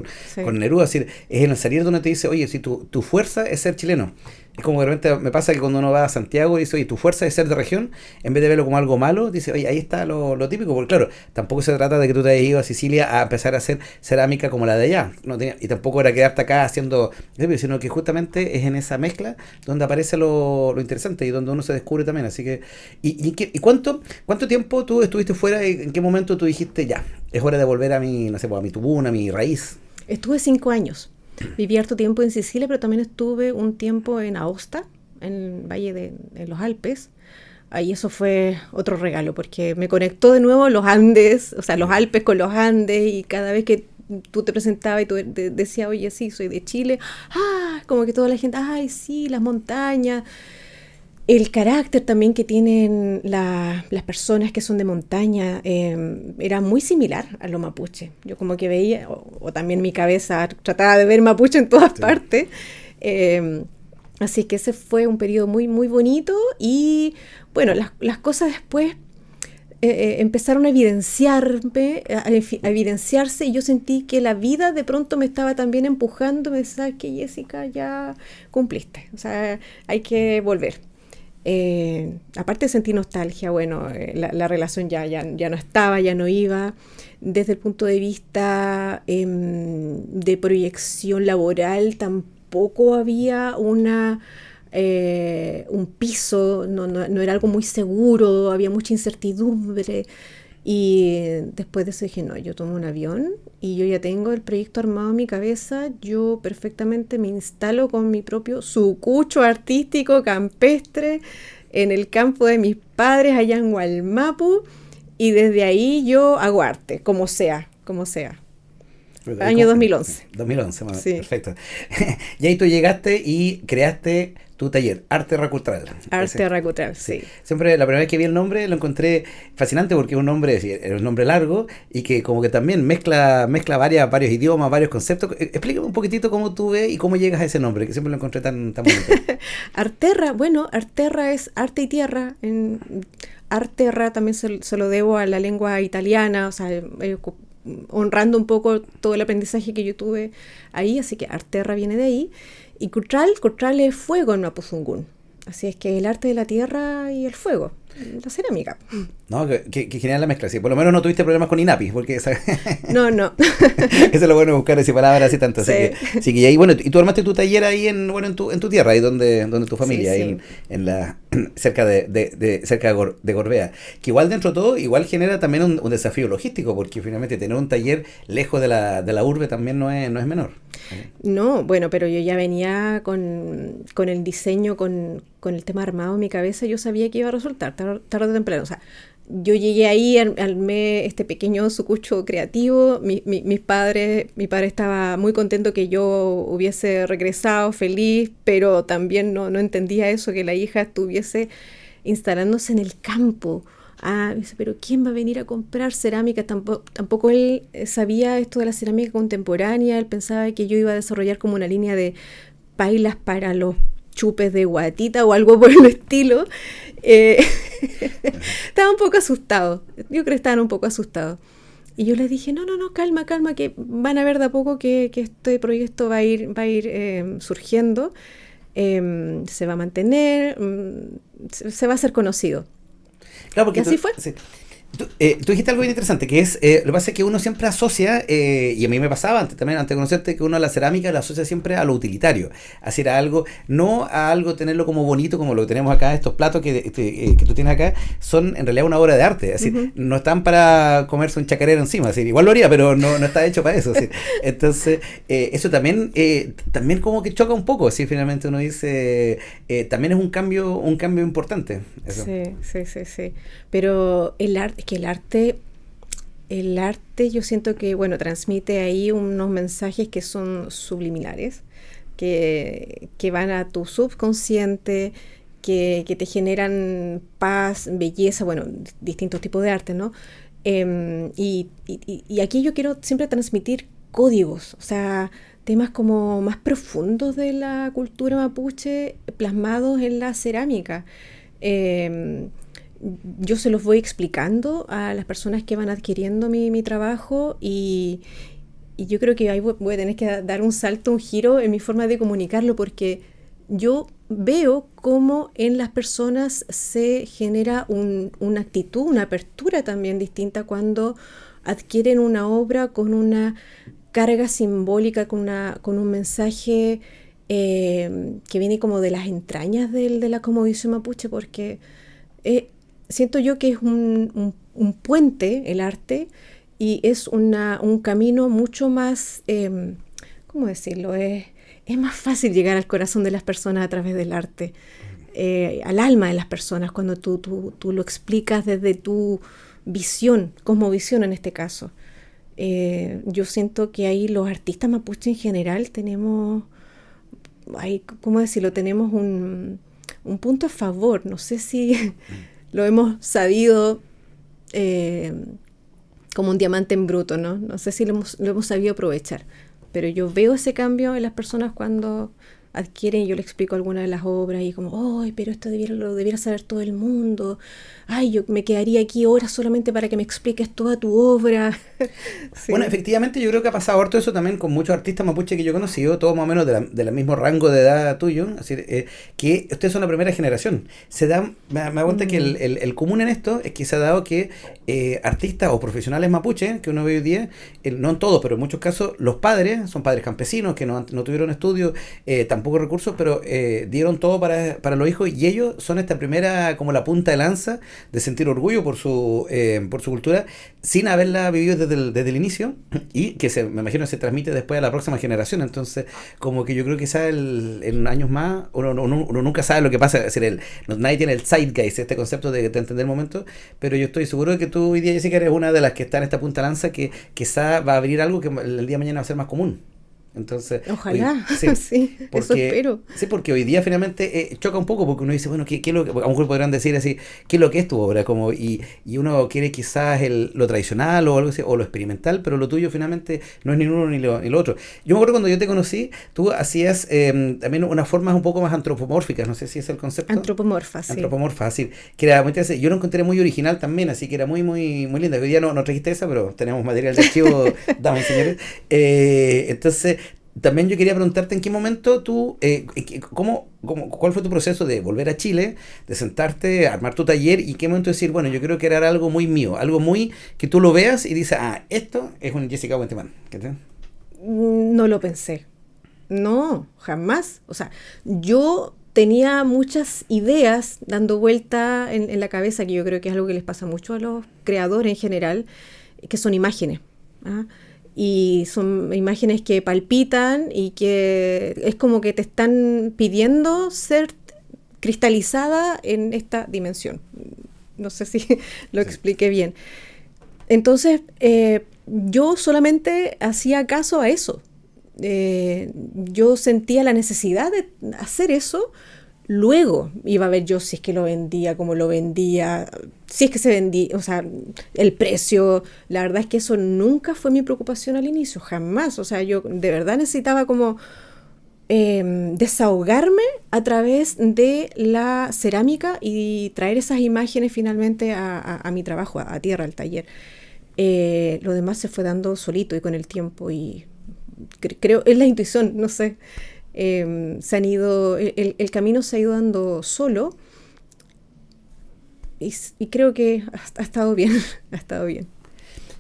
con Neruda. Es decir, es en el salir donde te dice, oye, si tu fuerza es ser chileno. Es como de repente me pasa que cuando uno va a Santiago y dice, oye, tu fuerza es ser de región, en vez de verlo como algo malo, dice, oye, ahí está lo típico, porque claro, tampoco se trata de que tú te hayas ido a Sicilia a empezar a hacer cerámica como la de allá, y tampoco era quedarte acá haciendo, sino que justamente es en esa mezcla donde aparece lo interesante y donde uno se descubre también. Así que, ¿y cuánto tiempo tú estuviste fuera y en qué momento tú dijiste, ya, es hora de volver a mi, no sé, a mi tubuna, a mi raíz? Estuve 5 años. Viví harto tiempo en Sicilia, pero también estuve un tiempo en Aosta, en el Valle de los Alpes. Ahí eso fue otro regalo, porque me conectó de nuevo los Andes, o sea, los Alpes con los Andes, y cada vez que tú te presentabas y tú decías, oye, sí, soy de Chile, como que toda la gente, ay, sí, las montañas. El carácter también que tienen las personas que son de montaña era muy similar a lo mapuche. Yo como que veía, o también mi cabeza trataba de ver mapuche en todas partes. Así que ese fue un periodo muy bonito, y bueno, las cosas después empezaron a evidenciarse, y yo sentí que la vida de pronto me estaba también empujando. Me decía, que Jessica, ya cumpliste, o sea, hay que volver. Aparte sentí nostalgia, bueno, la relación ya no estaba, ya no iba. Desde el punto de vista de proyección laboral, tampoco había un piso, no era algo muy seguro, había mucha incertidumbre. Y después de eso dije, no, yo tomo un avión y yo ya tengo el proyecto armado en mi cabeza. Yo perfectamente me instalo con mi propio sucucho artístico campestre en el campo de mis padres allá en Hualmapu, y desde ahí yo hago arte, como sea. Año 2011. 2011, Sí. Perfecto. Y ahí tú llegaste y creaste tu taller, Arterra Cultural. Arterra Cultural, sí. Siempre, la primera vez que vi el nombre, lo encontré fascinante porque es un nombre largo y que como que también mezcla varios idiomas, varios conceptos. Explícame un poquitito cómo tú ves y cómo llegas a ese nombre, que siempre lo encontré tan bonito. Arterra, bueno, Arterra es arte y tierra. Arterra también se lo debo a la lengua italiana, o sea, honrando un poco todo el aprendizaje que yo tuve ahí, así que Arterra viene de ahí. Y Cutral es fuego en Mapuzungún. Así es que el arte de la tierra y el fuego, la cerámica. No, que genial la mezcla. Sí, por lo menos no tuviste problemas con INAPI, porque No. Eso es lo bueno, buscar esa palabra así tanto. Sí. Así que ahí, bueno, y tú armaste tu taller ahí en tu tierra, ahí donde tu familia, sí. ahí en la cerca de Gorbea. Que igual dentro de todo, igual genera también un desafío logístico, porque finalmente tener un taller lejos de la urbe también no es menor. No, bueno, pero yo ya venía con el diseño, con el tema armado en mi cabeza, yo sabía que iba a resultar tarde o temprano. O sea, yo llegué ahí, armé este pequeño sucucho creativo. Mi padre estaba muy contento que yo hubiese regresado feliz, pero también no entendía eso, que la hija estuviese instalándose en el campo. Dice, pero ¿quién va a venir a comprar cerámica? Tampoco él sabía esto de la cerámica contemporánea. Él pensaba que yo iba a desarrollar como una línea de pailas para los chupes de guatita o algo por el estilo. Estaba un poco asustado. Yo creo que estaban un poco asustados. Y yo les dije, no, calma, que van a ver de a poco que este proyecto va a ir surgiendo. Se va a mantener, se va a hacer conocido. Claro, porque ¿Y así fue? Sí. Tú dijiste algo bien interesante, que es, lo que pasa es que uno siempre asocia, y a mí me pasaba antes de conocerte, que uno a la cerámica la asocia siempre a lo utilitario, hacer algo, no a algo tenerlo como bonito, como lo que tenemos acá, estos platos que tú tienes acá, son en realidad una obra de arte, es decir, no están para comerse un chacarero encima, es decir, igual lo haría, pero no está hecho para eso, ¿sí? Entonces, eso también como que choca un poco, así finalmente uno dice, también es un cambio importante. Eso. Sí, pero el arte yo siento que, bueno, transmite ahí unos mensajes que son subliminares, que van a tu subconsciente, que te generan paz, belleza, bueno, distintos tipos de arte, ¿no? Y aquí yo quiero siempre transmitir códigos, o sea, temas como más profundos de la cultura mapuche plasmados en la cerámica. Yo se los voy explicando a las personas que van adquiriendo mi trabajo y yo creo que ahí voy a tener que dar un salto, un giro en mi forma de comunicarlo, porque yo veo cómo en las personas se genera una actitud, una apertura también distinta cuando adquieren una obra con una carga simbólica, con un mensaje que viene como de las entrañas de la cosmovisión mapuche, porque siento yo que es un puente el arte y es un camino mucho más, ¿cómo decirlo? Es más fácil llegar al corazón de las personas a través del arte, al alma de las personas, cuando tú lo explicas desde tu visión, cosmovisión en este caso. Yo siento que ahí los artistas mapuche en general tenemos, ¿cómo decirlo? Tenemos un punto a favor, no sé si lo hemos sabido como un diamante en bruto, ¿no? No sé si lo hemos sabido aprovechar, pero yo veo ese cambio en las personas cuando adquieren, yo le explico algunas de las obras y como, ¡ay, pero esto lo debiera saber todo el mundo! ¡Ay, yo me quedaría aquí horas solamente para que me expliques toda tu obra! Sí. Bueno, efectivamente yo creo que ha pasado harto eso también con muchos artistas mapuche que yo he conocido, todos más o menos del mismo rango de edad tuyo, así, que ustedes son la primera generación. Me da cuenta que el común en esto es que se ha dado que artistas o profesionales mapuche, que uno ve hoy día, no en todos, pero en muchos casos, los padres son padres campesinos que no tuvieron estudios, tampoco recursos, pero dieron todo para los hijos, y ellos son esta primera, como la punta de lanza, de sentir orgullo por su cultura, sin haberla vivido desde el inicio, y que me imagino se transmite después a la próxima generación. Entonces, como que yo creo que quizás en años más, uno nunca sabe lo que pasa, es decir, nadie tiene el zeitgeist, este concepto de entender el momento, pero yo estoy seguro de que tú hoy día, Jessica, eres una de las que está en esta punta de lanza, que quizás va a abrir algo que el día de mañana va a ser más común. Entonces, Ojalá, sí, sí, eso espero. sí, porque hoy día finalmente choca un poco porque uno dice, bueno, ¿qué es lo que, a lo mejor podrán decir así, ¿qué es lo que es tu obra? Como, y uno quiere quizás lo tradicional o algo así, o lo experimental, pero lo tuyo finalmente no es ni uno ni lo otro. Yo me acuerdo cuando yo te conocí, tú hacías también unas formas un poco más antropomórficas, no sé si es el concepto. Antropomorfa, sí. Antropomorfa, así, que era muy interesante. Yo lo encontré muy original también, así que era muy linda. Hoy día no trajiste esa, pero tenemos material de archivo, damas y señores. Entonces, también yo quería preguntarte en qué momento tú, cuál fue tu proceso de volver a Chile, de sentarte, armar tu taller y qué momento decir, bueno, yo quiero crear algo muy mío, algo muy que tú lo veas y dices, esto es un Jessica Wentemann. No lo pensé. No, jamás. O sea, yo tenía muchas ideas dando vuelta en la cabeza, que yo creo que es algo que les pasa mucho a los creadores en general, que son imágenes. ¿Ah? Y son imágenes que palpitan y que es como que te están pidiendo ser cristalizada en esta dimensión. No sé si lo expliqué bien. Entonces, yo solamente hacía caso a eso. Yo sentía la necesidad de hacer eso. Luego iba a ver yo si es que lo vendía, cómo lo vendía, si es que se vendía, o sea, el precio. La verdad es que eso nunca fue mi preocupación al inicio, jamás. O sea, yo de verdad necesitaba como desahogarme a través de la cerámica y traer esas imágenes finalmente a mi trabajo, a tierra, al taller. Lo demás se fue dando solito y con el tiempo y creo, es la intuición, no sé. Se han ido, el camino se ha ido dando solo y creo que ha estado bien, ha estado bien.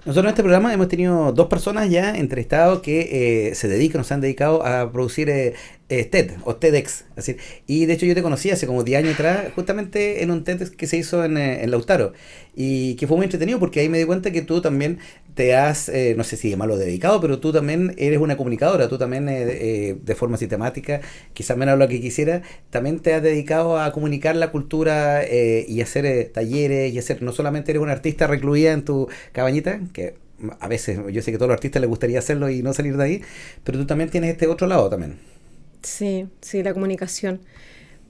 Nosotros en este programa hemos tenido 2 personas ya entrevistados que nos han dedicado a producir TED o TEDx. Así. Y de hecho yo te conocí hace como 10 años atrás, justamente en un TED que se hizo en Lautaro. Y que fue muy entretenido porque ahí me di cuenta que tú también te has, no sé si llamarlo dedicado, pero tú también eres una comunicadora, tú también de forma sistemática, quizás menos lo que quisiera, también te has dedicado a comunicar la cultura y hacer talleres y hacer, no solamente eres una artista recluida en tu cabañita, que a veces yo sé que a todos los artistas les gustaría hacerlo y no salir de ahí, pero tú también tienes este otro lado también. Sí, sí, la comunicación.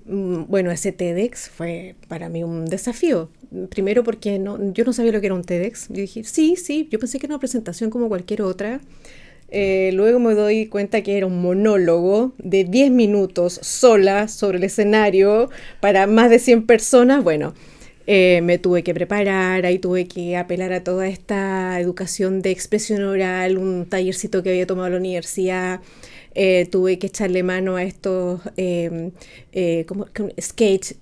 Bueno, ese TEDx fue para mí un desafío. Primero porque yo no sabía lo que era un TEDx. Yo dije, sí, yo pensé que era una presentación como cualquier otra. Luego me doy cuenta que era un monólogo de 10 minutos sola sobre el escenario para más de 100 personas. Bueno, me tuve que preparar, ahí tuve que apelar a toda esta educación de expresión oral, un tallercito que había tomado en la universidad. Tuve que echarle mano a estos como sketch,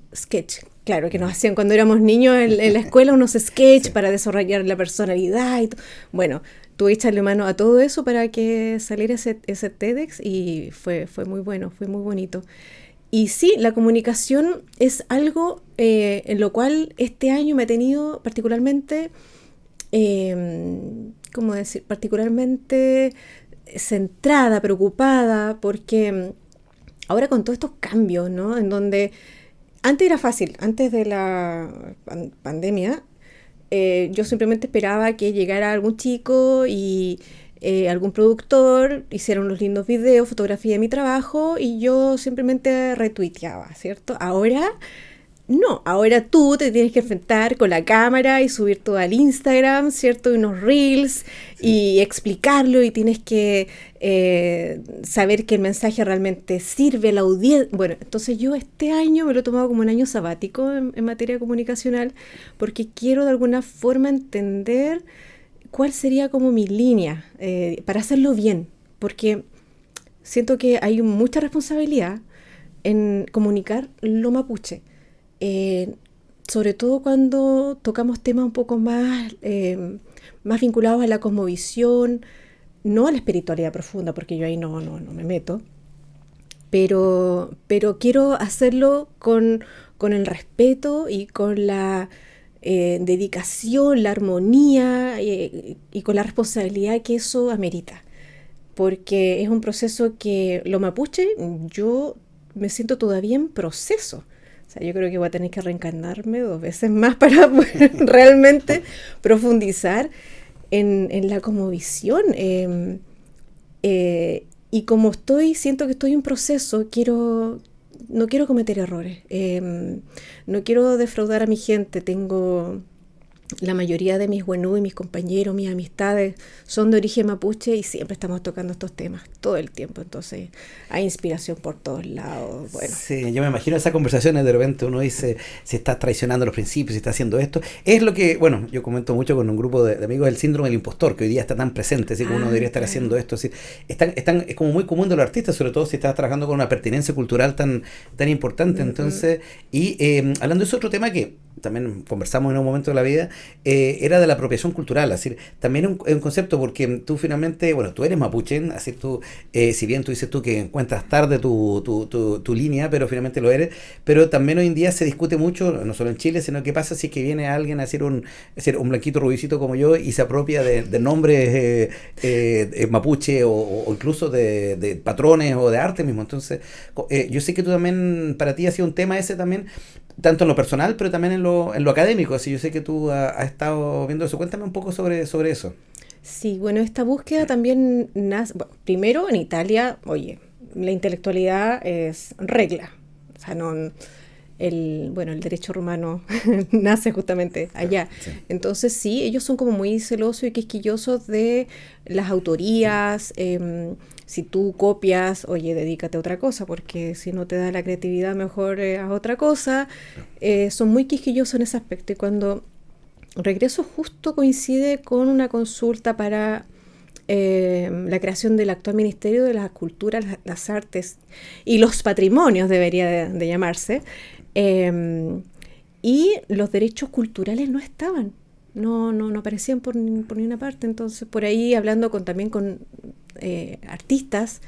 claro, que nos hacían cuando éramos niños en la escuela, unos sketch sí, para desarrollar la personalidad y bueno, tuve que echarle mano a todo eso para que saliera ese TEDx y fue muy bueno, fue muy bonito. Y sí, la comunicación es algo en lo cual este año me ha tenido particularmente, ¿cómo decir? Particularmente centrada, preocupada, porque ahora con todos estos cambios, ¿no? En donde antes era fácil, antes de la pandemia, yo simplemente esperaba que llegara algún chico y algún productor hiciera unos lindos videos, fotografía de mi trabajo y yo simplemente retuiteaba, ¿cierto? Ahora no, ahora tú te tienes que enfrentar con la cámara y subir todo al Instagram, ¿cierto? Y unos reels y explicarlo y tienes que saber que el mensaje realmente sirve a la audiencia. Bueno, entonces yo este año me lo he tomado como un año sabático en materia comunicacional porque quiero de alguna forma entender cuál sería como mi línea para hacerlo bien, porque siento que hay mucha responsabilidad en comunicar lo mapuche. Sobre todo cuando tocamos temas un poco más vinculados a la cosmovisión, no a la espiritualidad profunda, porque yo ahí no me meto, pero quiero hacerlo con el respeto y con la dedicación, la armonía y con la responsabilidad que eso amerita, porque es un proceso que lo mapuche yo me siento todavía en proceso. O sea, yo creo que voy a tener que reencarnarme 2 veces más para poder realmente profundizar en la cosmovisión. Y como siento que estoy en proceso, no quiero cometer errores, no quiero defraudar a mi gente. La mayoría de mis wenú y mis compañeros, mis amistades son de origen mapuche y siempre estamos tocando estos temas todo el tiempo. Entonces hay inspiración por todos lados. Bueno. Sí, yo me imagino esas conversaciones, de repente uno dice si estás traicionando los principios, si estás haciendo esto. Es lo que, bueno, yo comento mucho con un grupo de amigos, el síndrome del impostor, que hoy día está tan presente, así como uno debería estar haciendo esto. Así, es como muy común de los artistas, sobre todo si estás trabajando con una pertinencia cultural tan importante. Entonces, y hablando de ese otro tema que también conversamos en un momento de la vida, era de la apropiación cultural. Así, también es un concepto porque tú finalmente, bueno, tú eres mapuche, así tú, si bien tú dices tú que encuentras tarde tu línea, pero finalmente lo eres, pero también hoy en día se discute mucho, no solo en Chile, sino que pasa si es que viene alguien a hacer un blanquito rubicito como yo y se apropia de nombres mapuche o incluso de patrones o de arte mismo. Entonces, yo sé que tú también, para ti ha sido un tema ese también, tanto en lo personal, pero también en lo académico. Así yo sé que tú has estado viendo eso. Cuéntame un poco sobre eso. Sí, bueno, esta búsqueda también nace, bueno, primero en Italia, oye, la intelectualidad es regla. O sea, el derecho romano nace justamente allá. Sí. Entonces sí, ellos son como muy celosos y quisquillosos de las autorías. Si tú copias, oye, dedícate a otra cosa, porque si no te da la creatividad, mejor haz otra cosa. Son muy quisquillosos en ese aspecto. Y cuando regreso justo coincide con una consulta para la creación del actual Ministerio de las Culturas, las Artes y los Patrimonios, debería de llamarse, y los derechos culturales no estaban, no aparecían por ni una parte. Entonces, por ahí hablando también con artistas,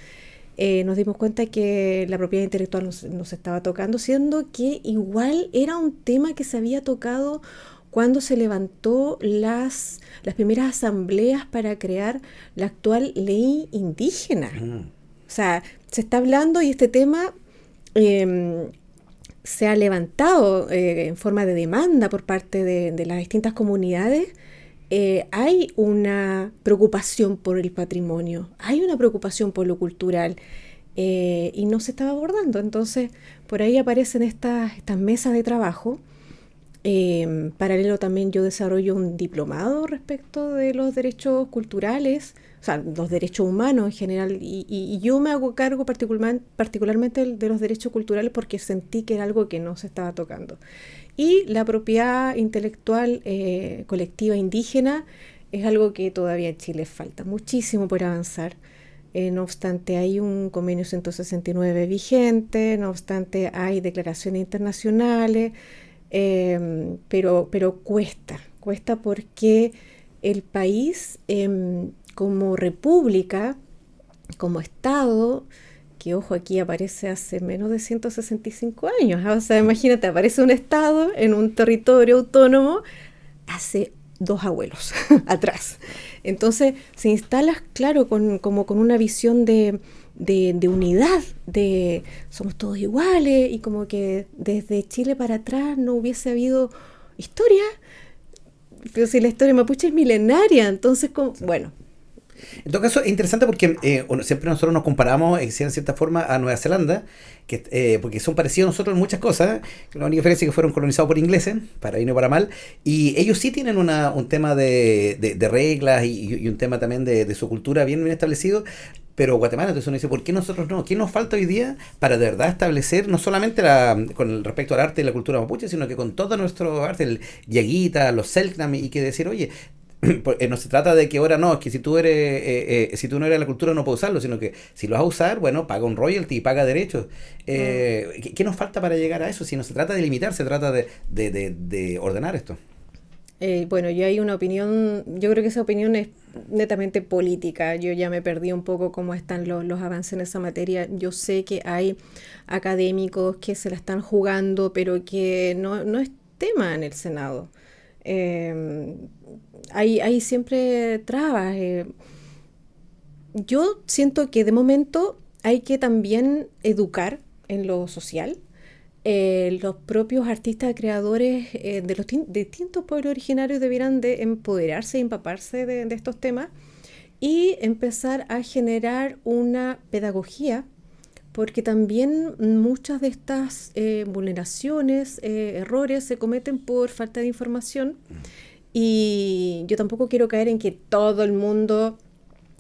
nos dimos cuenta que la propiedad intelectual nos estaba tocando, siendo que igual era un tema que se había tocado cuando se levantó las primeras asambleas para crear la actual ley indígena. O sea, se está hablando y este tema se ha levantado en forma de demanda por parte de las distintas comunidades. Hay una preocupación por el patrimonio, hay una preocupación por lo cultural, y no se estaba abordando. Entonces, por ahí aparecen estas mesas de trabajo. Paralelo también yo desarrollo un diplomado respecto de los derechos culturales, o sea, los derechos humanos en general, y yo me hago cargo particularmente de los derechos culturales porque sentí que era algo que no se estaba tocando. Y la propiedad intelectual colectiva indígena es algo que todavía en Chile falta muchísimo por avanzar. No obstante, hay un convenio 169 vigente, no obstante, hay declaraciones internacionales. Pero cuesta porque el país como república, como Estado, que ojo aquí aparece hace menos de 165 años, o sea, imagínate, aparece un Estado en un territorio autónomo hace 2 abuelos atrás. Entonces se instala, claro, como con una visión de unidad, de somos todos iguales, y como que desde Chile para atrás no hubiese habido historia, pero si la historia mapuche es milenaria, entonces, bueno. En todo caso, es interesante porque siempre nosotros nos comparamos, en cierta forma, a Nueva Zelanda, porque son parecidos a nosotros en muchas cosas. La única diferencia es que fueron colonizados por ingleses, para bien o para mal, y ellos sí tienen un tema de reglas y un tema también de su cultura bien establecido. Pero Guatemala, entonces uno dice, ¿por qué nosotros no? ¿Qué nos falta hoy día para de verdad establecer, no solamente con respecto al arte y la cultura mapuche, sino que con todo nuestro arte, el Yaguita, los Selknam, y que decir, oye, no se trata de que ahora no, es que si tú no eres de la cultura no puedes usarlo, sino que si lo vas a usar, bueno, paga un royalty y paga derechos. ¿Qué nos falta para llegar a eso? Si no se trata de limitar, se trata de ordenar esto. Bueno, yo hay una opinión, yo creo que esa opinión es netamente política. Yo ya me perdí un poco cómo están los avances en esa materia. Yo sé que hay académicos que se la están jugando, pero que no es tema en el Senado. Hay siempre trabas. Yo siento que de momento hay que también educar en lo social. Los propios artistas creadores de los distintos pueblos originarios debieran de empoderarse y empaparse de estos temas, y empezar a generar una pedagogía, porque también muchas de estas vulneraciones, errores se cometen por falta de información, y yo tampoco quiero caer en que todo el mundo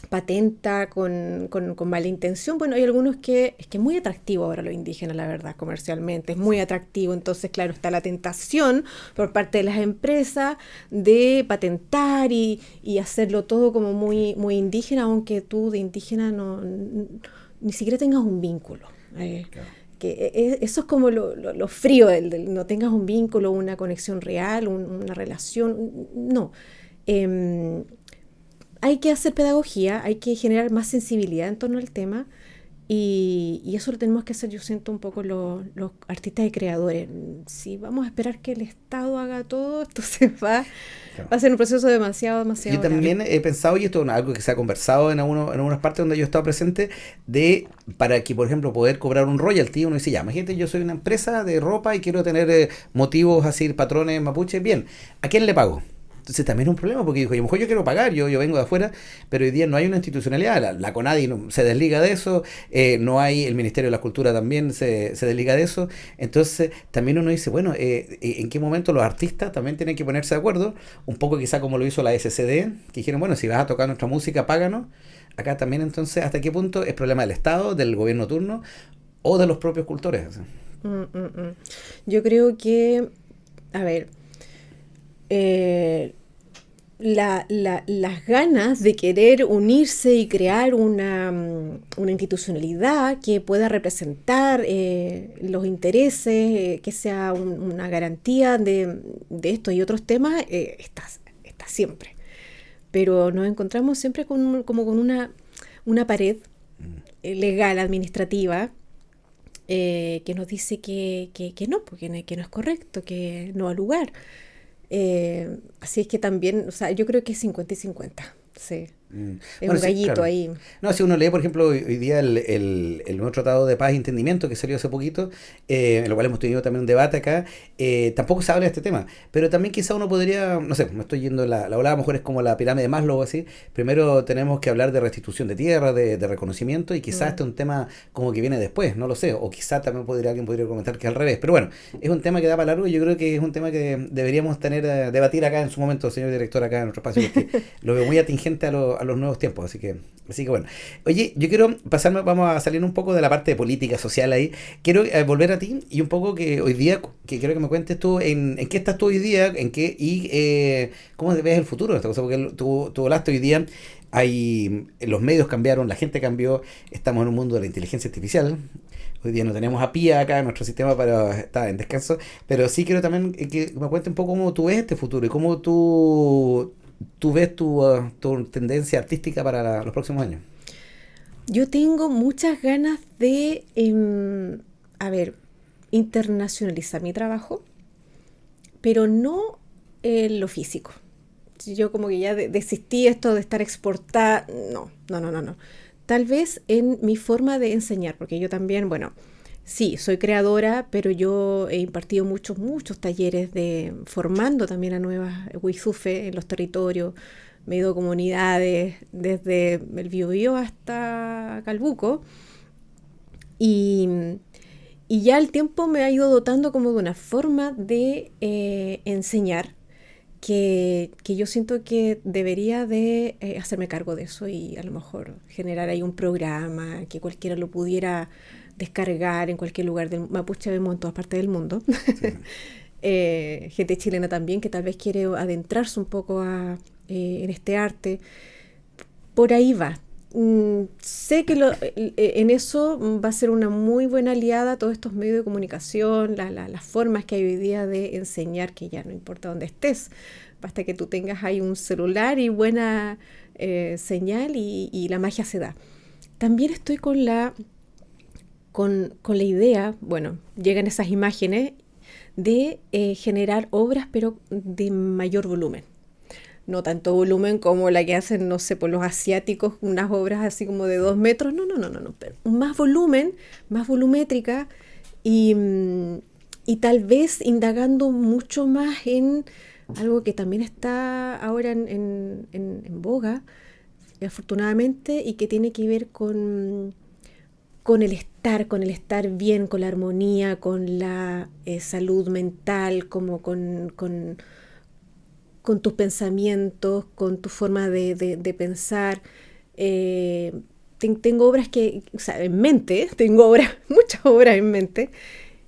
patenta con mala intención. Bueno, hay algunos que es muy atractivo ahora lo indígena, la verdad, comercialmente, es muy atractivo. Entonces, claro, está la tentación por parte de las empresas de patentar y hacerlo todo como muy indígena, aunque tú de indígena ni siquiera tengas un vínculo. Claro. Eso es como lo frío, no tengas un vínculo, una conexión real, una relación, no. Hay que hacer pedagogía, hay que generar más sensibilidad en torno al tema, y eso lo tenemos que hacer, yo siento, un poco los artistas y creadores. Si vamos a esperar que el Estado haga todo, entonces va a ser un proceso demasiado Yo largo. también he pensado, y esto es algo que se ha conversado en algunas partes donde yo he estado presente, para que, por ejemplo, poder cobrar un royalty, uno dice, ya, imagínate, yo soy una empresa de ropa y quiero tener motivos así, patrones mapuche, bien, ¿a quién le pago? Entonces también es un problema, porque dijo, a lo mejor yo quiero pagar, yo vengo de afuera, pero hoy día no hay una institucionalidad, la CONADI se desliga de eso, no hay, el Ministerio de la Cultura también se desliga de eso. Entonces también uno dice, bueno, ¿en qué momento los artistas también tienen que ponerse de acuerdo? Un poco quizá como lo hizo la SCD, que dijeron, bueno, si vas a tocar nuestra música, páganos. Acá también, entonces, ¿hasta qué punto es problema del Estado, del gobierno turno o de los propios cultores? Yo creo que, a ver, las ganas de querer unirse y crear una institucionalidad que pueda representar los intereses, que sea una garantía de estos y otros temas, está siempre. Pero nos encontramos siempre como con una pared legal, administrativa, que nos dice que no, porque que no es correcto, que no ha lugar. Así es que también, o sea, yo creo que es 50 y 50, sí. Es Bueno, un sí, gallito claro. ahí. No, si uno lee, por ejemplo, hoy día el nuevo Tratado de Paz y Entendimiento que salió hace poquito, en lo cual hemos tenido también un debate acá, tampoco se habla de este tema, pero también quizá uno podría, no sé, me estoy yendo, la ola a lo mejor es como la pirámide de Maslow o así, primero tenemos que hablar de restitución de tierra, de reconocimiento, y quizá este es un tema como que viene después, no lo sé, o quizá también alguien podría comentar que al revés, pero bueno, es un tema que da para largo, y yo creo que es un tema que deberíamos debatir acá en su momento, señor director, acá en nuestro espacio, porque lo veo muy atingente a los nuevos tiempos, así que bueno. Oye, yo quiero vamos a salir un poco de la parte de política social ahí. Quiero volver a ti y un poco que hoy día, que quiero que me cuentes tú en qué estás tú hoy día, cómo ves el futuro de esta cosa, porque tú hablaste hoy día, los medios cambiaron, la gente cambió, estamos en un mundo de la inteligencia artificial. Hoy día no tenemos a Pía acá en nuestro sistema, para estar en descanso, pero sí quiero también que me cuentes un poco cómo tú ves este futuro y cómo tú ves tu tendencia artística para los próximos años. Yo tengo muchas ganas de, a ver, internacionalizar mi trabajo, pero no en lo físico. Yo como que ya desistí esto de estar exportada. No. Tal vez en mi forma de enseñar, porque yo también, bueno, sí, soy creadora, pero yo he impartido muchos talleres formando también a nuevas Huizufe en los territorios. Me he ido a comunidades desde el Biobío hasta Calbuco, y, y ya el tiempo me ha ido dotando como de una forma de enseñar que yo siento que debería de hacerme cargo de eso, y a lo mejor generar ahí un programa que cualquiera lo pudiera descargar en cualquier lugar del mundo. Mapuche vemos en todas partes del mundo. Sí. Gente chilena también que tal vez quiere adentrarse un poco en este arte. Por ahí va. Sé que en eso va a ser una muy buena aliada todos estos medios de comunicación, las formas que hay hoy día de enseñar, que ya no importa dónde estés, basta que tú tengas ahí un celular y buena señal, y la magia se da. También estoy con la idea, bueno, llegan esas imágenes de generar obras, pero de mayor volumen. No tanto volumen como la que hacen, no sé, por los asiáticos, unas obras así como de 2 metros, no, pero más volumen, más volumétrica, y tal vez indagando mucho más en algo que también está ahora en boga, afortunadamente, y que tiene que ver con el estar bien, con la armonía, con la salud mental, como con tus pensamientos, con tu forma de pensar. Eh, tengo obras o sea, en mente, tengo obras, muchas obras en mente,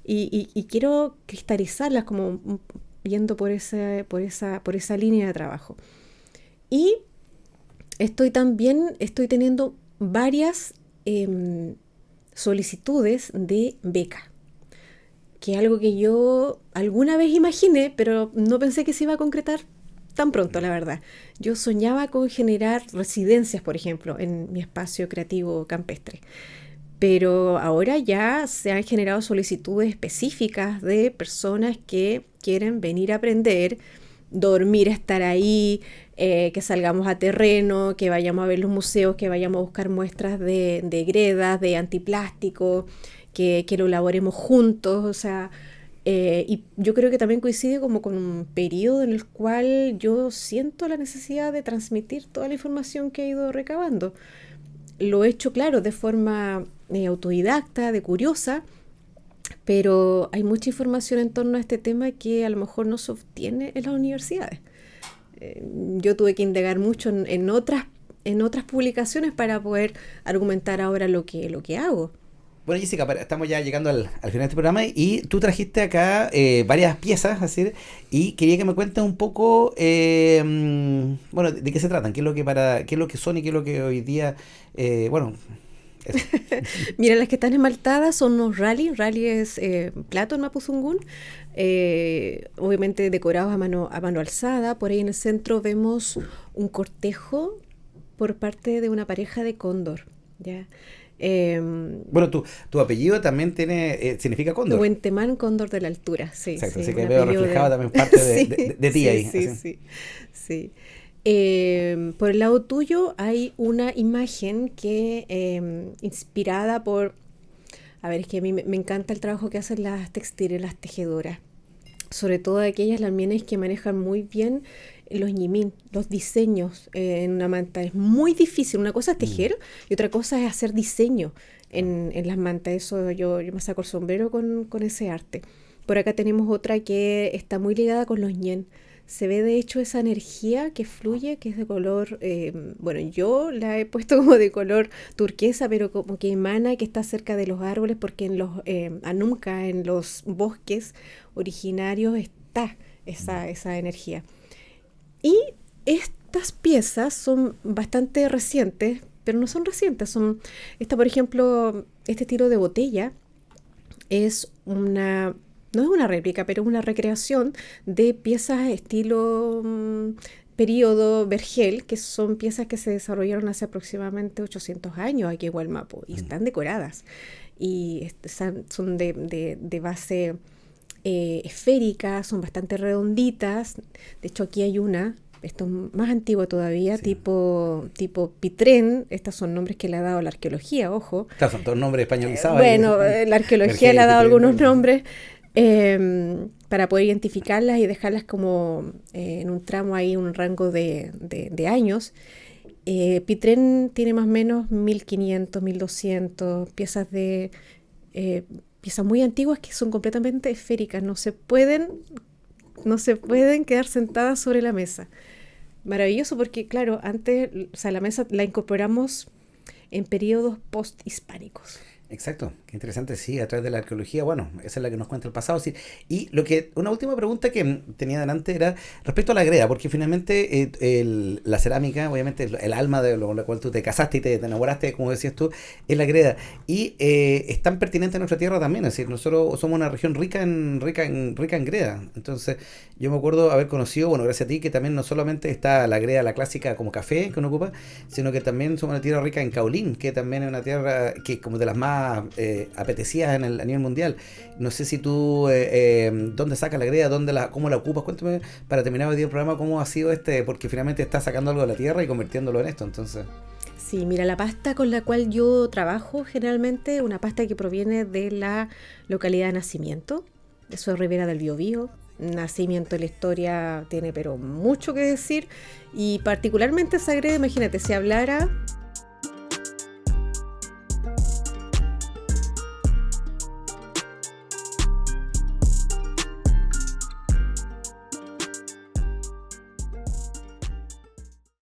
y quiero cristalizarlas como yendo por esa línea de trabajo. Y estoy teniendo varias solicitudes de beca, que es algo que yo alguna vez imaginé, pero no pensé que se iba a concretar tan pronto, la verdad. Yo soñaba con generar residencias, por ejemplo, en mi espacio creativo campestre. Pero ahora ya se han generado solicitudes específicas de personas que quieren venir a aprender, dormir, estar ahí, que salgamos a terreno, que vayamos a ver los museos, que vayamos a buscar muestras de gredas, de antiplástico, que lo elaboremos juntos, o sea, y yo creo que también coincide como con un periodo en el cual yo siento la necesidad de transmitir toda la información que he ido recabando. Lo he hecho, claro, de forma autodidacta, de curiosa, pero hay mucha información en torno a este tema que a lo mejor no se obtiene en las universidades. Yo tuve que indagar mucho en otras publicaciones para poder argumentar ahora lo que hago. Bueno, Jessica, estamos ya llegando al final de este programa y tú trajiste acá varias piezas, así, y quería que me cuentes un poco, bueno, de qué se tratan, qué es lo que son y qué es lo que hoy día, bueno, eso. Mira, las que están esmaltadas son unos rally. Rally es plato en Mapuzungún, obviamente decorados a mano alzada. Por ahí en el centro vemos un cortejo por parte de una pareja de cóndor, ¿ya? Bueno, tu apellido también significa cóndor. Huentemán, cóndor de la altura, sí. Exacto, Sí, así que un veo apellido reflejado también parte sí, de ti sí, ahí. sí, Así. sí, sí. Por el lado tuyo hay una imagen que inspirada por... A ver, es que a mí me encanta el trabajo que hacen las textiles, las tejedoras. Sobre todo aquellas lamienes que manejan muy bien los ñimín, los diseños en una manta. Es muy difícil. Una cosa es tejer y otra cosa es hacer diseño en las mantas. Eso yo me saco el sombrero con ese arte. Por acá tenemos otra que está muy ligada con los ñen. Se ve de hecho esa energía que fluye, que es de color, bueno, yo la he puesto como de color turquesa, pero como que emana, que está cerca de los árboles, porque en los Anumca, en los bosques originarios está esa energía. Y estas piezas son bastante recientes, pero no son recientes. Esta, por ejemplo, este estilo de botella no es una réplica, pero es una recreación de piezas estilo periodo Vergel, que son piezas que se desarrollaron hace aproximadamente 800 años aquí en Wallmapu y están decoradas. Y son de base esféricas, son bastante redonditas. De hecho, aquí hay una, esto es más antiguo todavía, sí. tipo Pitrén. Estos son nombres que le ha dado la arqueología, ojo. Claro, son todos nombres españolizados. Bueno, la arqueología le ha dado algunos nombres para poder identificarlas y dejarlas como en un tramo ahí, un rango de años. Pitrén tiene más o menos 1500, 1200 piezas piezas muy antiguas que son completamente esféricas, no se pueden quedar sentadas sobre la mesa. Maravilloso porque, claro, antes, o sea, la mesa la incorporamos en periodos post-hispánicos. Exacto, qué interesante, sí, a través de la arqueología, bueno, esa es la que nos cuenta el pasado, sí. Y una última pregunta que tenía delante era respecto a la greda, porque finalmente la cerámica, obviamente el alma con la cual tú te casaste y te enamoraste, como decías tú, es la greda. Y es tan pertinente en nuestra tierra también, es decir, nosotros somos una región rica en greda. Entonces, yo me acuerdo haber conocido, bueno, gracias a ti, que también no solamente está la greda, la clásica como café que uno ocupa, sino que también somos una tierra rica en caolín, que también es una tierra que como de las más apetecidas a nivel mundial. No sé si tú dónde sacas la greda, cómo la ocupas. Cuéntame para terminar hoy día el programa cómo ha sido porque finalmente estás sacando algo de la tierra y convirtiéndolo en esto. Entonces, sí, mira, la pasta con la cual yo trabajo generalmente, una pasta que proviene de la localidad de nacimiento, eso es Ribera del Biobío, nacimiento de la historia tiene pero mucho que decir, y particularmente Sagredo, imagínate, si hablara